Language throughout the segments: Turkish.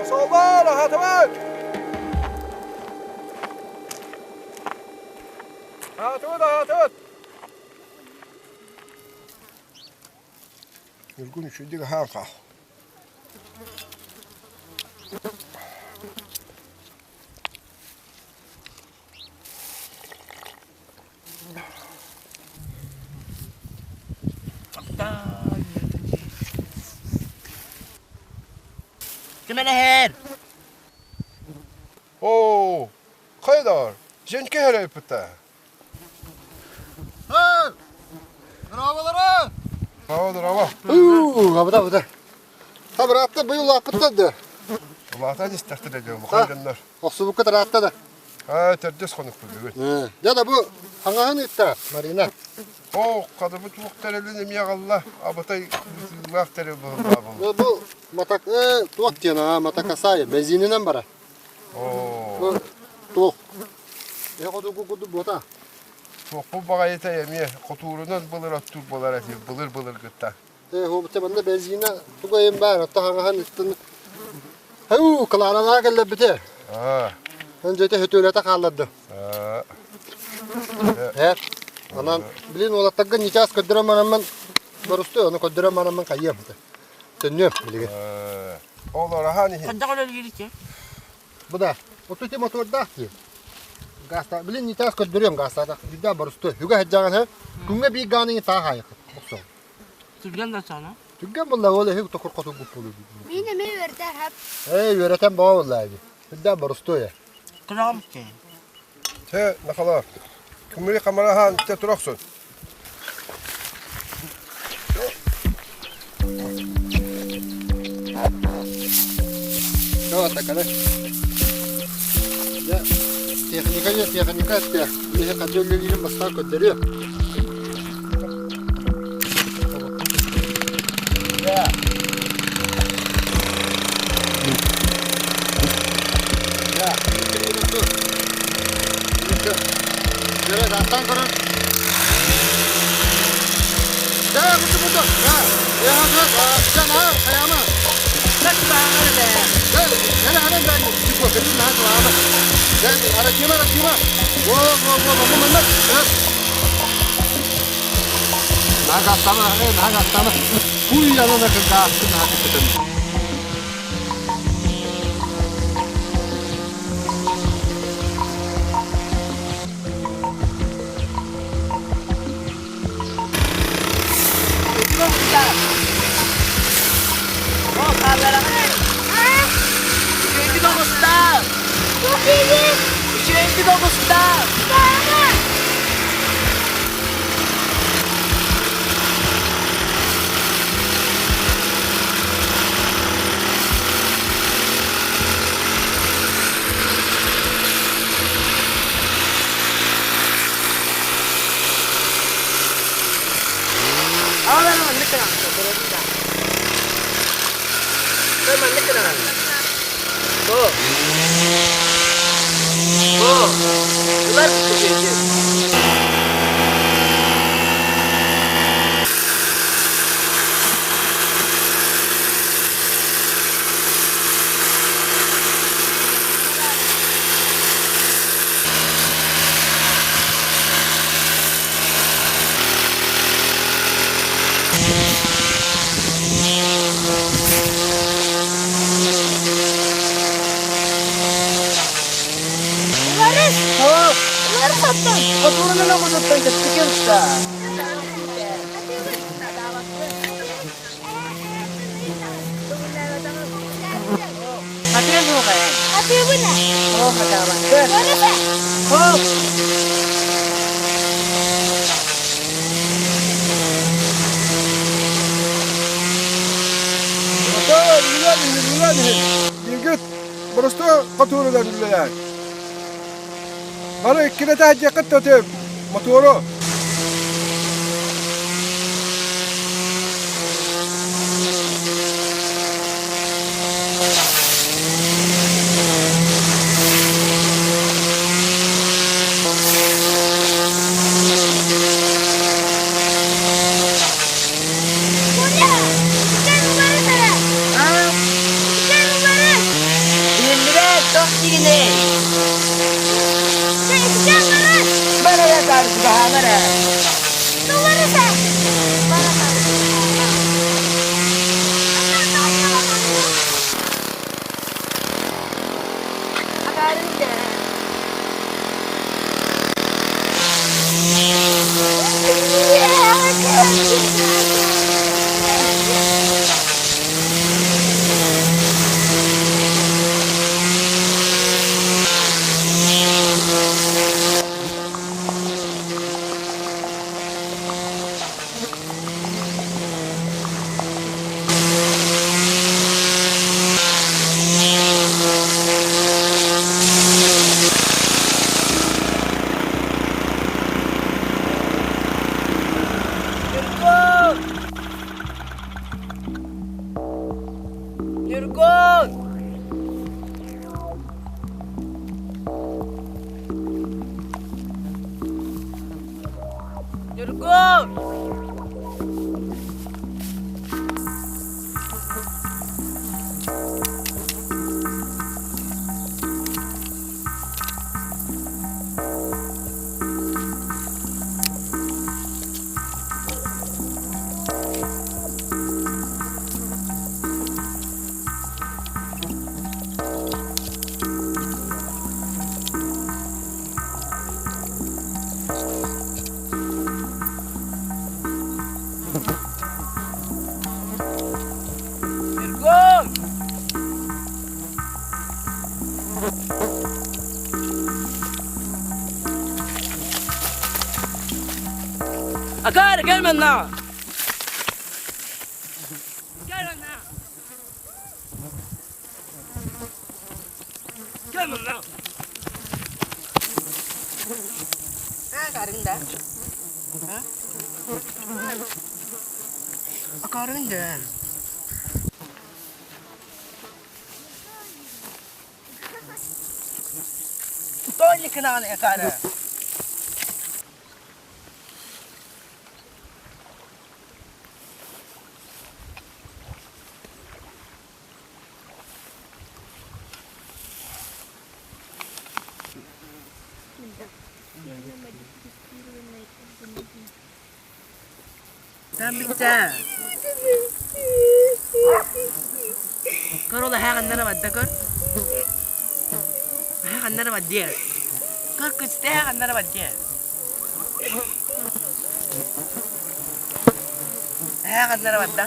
Solda rahatı var. Rahatı. Yorgun üşüdük hanka. Kemana her? Oo, kaydar. Jenke her yapıta. Hey! Bravolara! Bravo. Kapıda. Ha bıraktı bu yıl apıttadı. Allah'tan istakdir ediyorum bu kaydınlar. Osu bu kadar atladı. Ha, terdes konuk bugün. Ya da bu hangi itti Marina? O kadar bu tuvuk terelini miyagallah. Abatay vak tere bu. Bu matak tuak diyor ha matak asay benzininden bara. Oo. Bu tuak. Ya kudu bu da. Tuvuk bu bagayete yemiye. Kuturundan bılır attır bolar eti. Bılır gıtta. O bu bende benzinine tukayım ben hatta hangi ittin. Hu kılarana geldi bite. Ha. Önce de hötülete kalladı. Ha. Evet. Anan bilin ola takın niças ködüremanamın borustu onu ködüremanamın kayım. Dönüyorum bilin. Oğlar hani. Kanda kadar gelirken. Bu da otuti motorda ki. Gasta bilin niças ködürüyorum gasta. Güzel borustu. Hüga heccan he. Kunga bir ganı ta hayık. Okso. Türkan da sana. Çünkü bunlar öyle hep tokur kotu gupulu. Mine mi verdi hep? Yöneten bağ vallahi. Güzel borustu ya. Kram ki. Te ne kadar? Kumuli kamera han te turaksın. Ne var takana? Ya teknika ya. Bir kadroların bastan ködürüyor. Ya. Nereye dastan kurun? Ya butu. Ya sen ha kayama. Kaç tane de. Nereye ben çıkıyor senin ha kayama. Sen aracıma. Wo mama. Nagatama. Bu yanına kadar hakikaten. Ahora no, ¿dónde quedan? ¿Dónde quedan? Ular Faturana lang mo sa tayo chicken sa. Hati mo kaya? Hati mo na. Oh, katawa. Good. Ano ba? Oh. Yigit, burası katuru da billahi. Bana ikine tahcı kıttatım. Motoru. Kuya! Ikan mo ba rin sara? Ah, Ikan mo ba rin? hindi tok sige. Ikan mo rin! Bara ya tar bahamara. Ito ba rin sa? Para sa Akarin ka. Yurgon! Yurgon! Yurgon! Akar, gel bana. Gel bana. Gel bana. Ha, karin da. Ha? Akarin da. Tolli kanana ya kara. Tambita. Karo da hagan nara wadda kar. Hagan nara waddiya. Kar kuste hagan nara waddiya. Hagan nara wadda.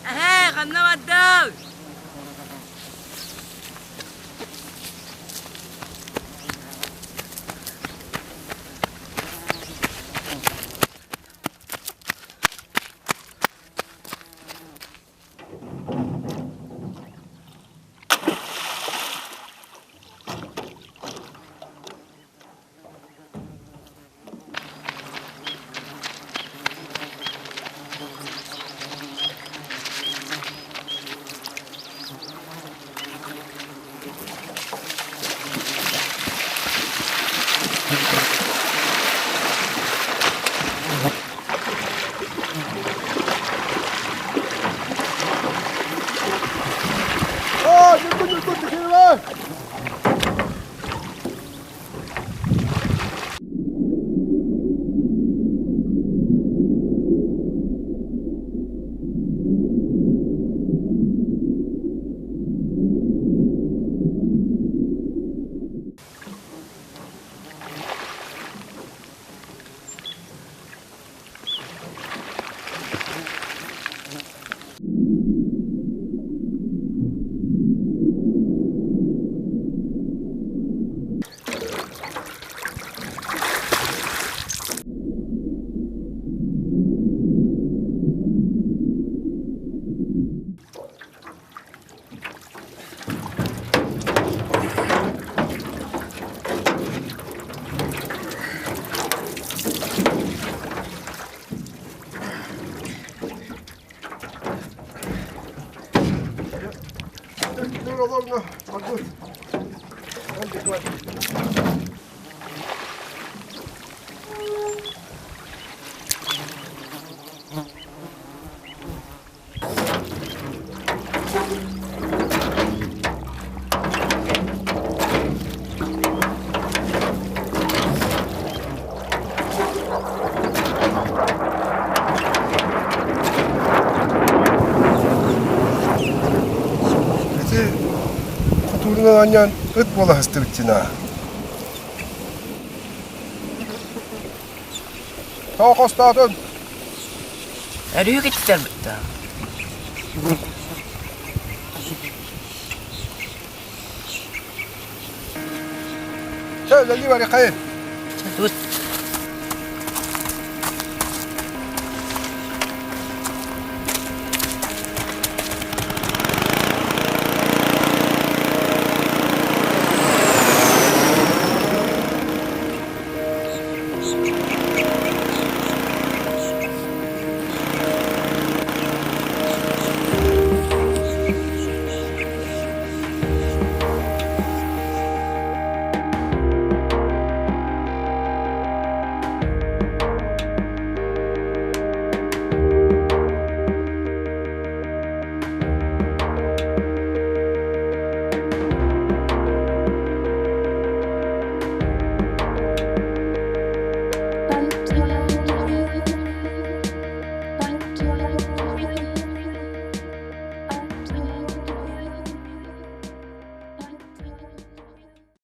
Hagan nara wadda. Bizi kuturundan anyan ıt bola hıstı bitçina. Tavuk ostatın. Eriyor gittiler bitti. Şöyle li var yıkayın. Tut.